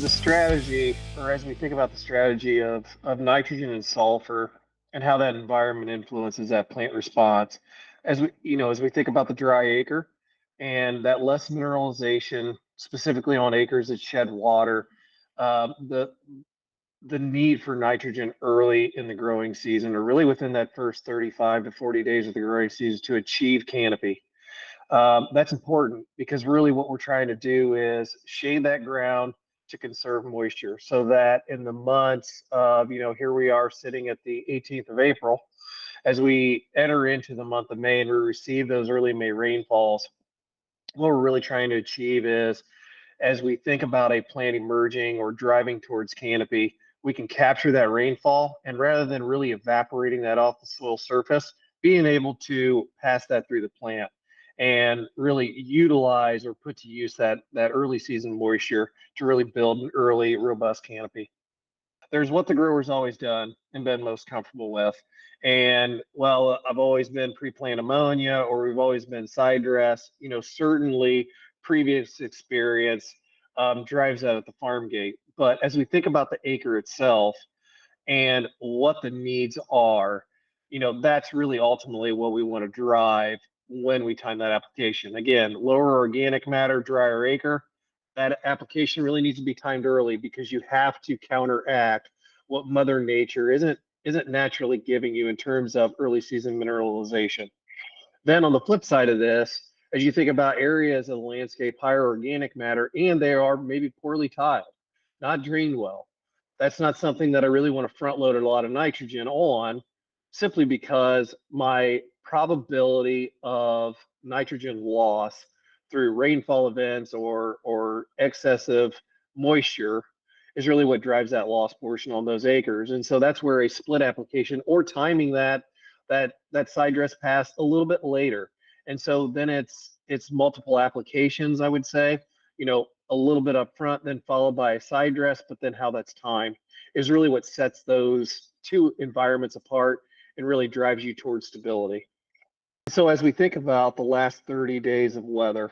the strategy, or as we think about the strategy of nitrogen and sulfur and how that environment influences that plant response, as we think about the dry acre and that less mineralization, specifically on acres that shed water, the need for nitrogen early in the growing season, or really within that first 35 to 40 days of the growing season to achieve canopy. That's important because really what we're trying to do is shade that ground to conserve moisture so that in the months of, here we are sitting at the 18th of April, as we enter into the month of May and we receive those early May rainfalls, what we're really trying to achieve is as we think about a plant emerging or driving towards canopy, we can capture that rainfall and rather than really evaporating that off the soil surface, being able to pass that through the plant and really utilize or put to use that early season moisture to really build an early robust canopy. There's what the grower's always done and been most comfortable with. And well, I've always been pre-plant ammonia or we've always been sidedress, certainly previous experience drives that at the farm gate. But as we think about the acre itself and what the needs are, that's really ultimately what we want to drive when we time that application. Again, lower organic matter, drier acre, that application really needs to be timed early because you have to counteract what Mother Nature isn't naturally giving you in terms of early season mineralization. Then on the flip side of this, as you think about areas of the landscape, higher organic matter, and they are maybe poorly tiled, not drained well. That's not something that I really want to front load a lot of nitrogen on, simply because my probability of nitrogen loss through rainfall events or excessive moisture is really what drives that loss portion on those acres. And so that's where a split application or timing that side dress pass a little bit later. And so then it's multiple applications, I would say, a little bit up front, then followed by a side dress, but then how that's timed is really what sets those two environments apart and really drives you towards stability. So as we think about the last 30 days of weather,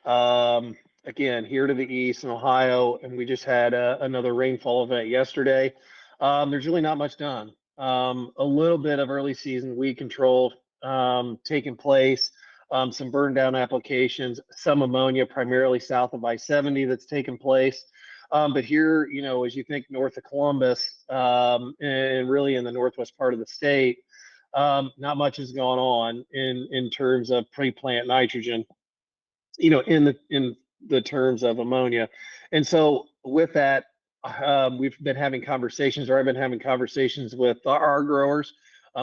again, here to the east in Ohio, and we just had another rainfall event yesterday, there's really not much done. A little bit of early season weed control taking place, some burn down applications, some ammonia primarily south of I-70 that's taken place. But here, as you think north of Columbus and really in the northwest part of the state, not much has gone on in terms of pre-plant nitrogen, in the terms of ammonia. And so with that, we've been having conversations, or I've been having conversations with our growers.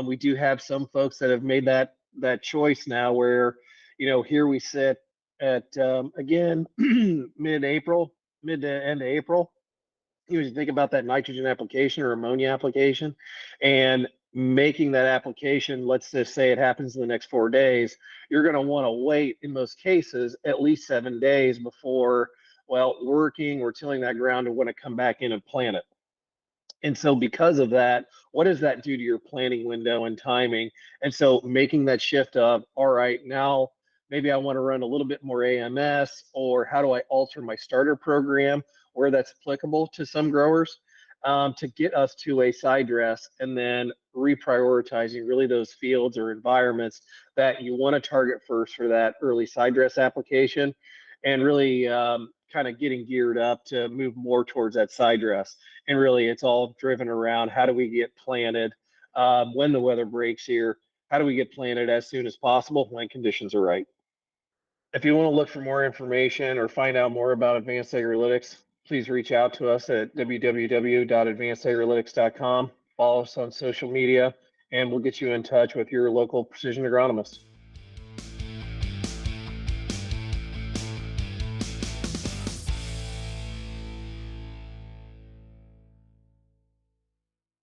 We do have some folks that have made that choice now where, here we sit at, again, mid-April, mid to end of April. You think about that nitrogen application or ammonia application and making that application, let's just say it happens in the next 4 days, you're going to want to wait in most cases at least 7 days before, working or tilling that ground and want to come back in and plant it. And so because of that, what does that do to your planting window and timing? And so making that shift of, all right, now maybe I want to run a little bit more AMS, or how do I alter my starter program where that's applicable to some growers to get us to a side dress, and then reprioritizing really those fields or environments that you want to target first for that early side dress application, and really kind of getting geared up to move more towards that side dress. And really it's all driven around how do we get planted when the weather breaks here, how do we get planted as soon as possible when conditions are right. If you want to look for more information or find out more about advanced agrolytics, please reach out to us at www.advancedagrolytics.com. Follow us on social media, and we'll get you in touch with your local precision agronomist.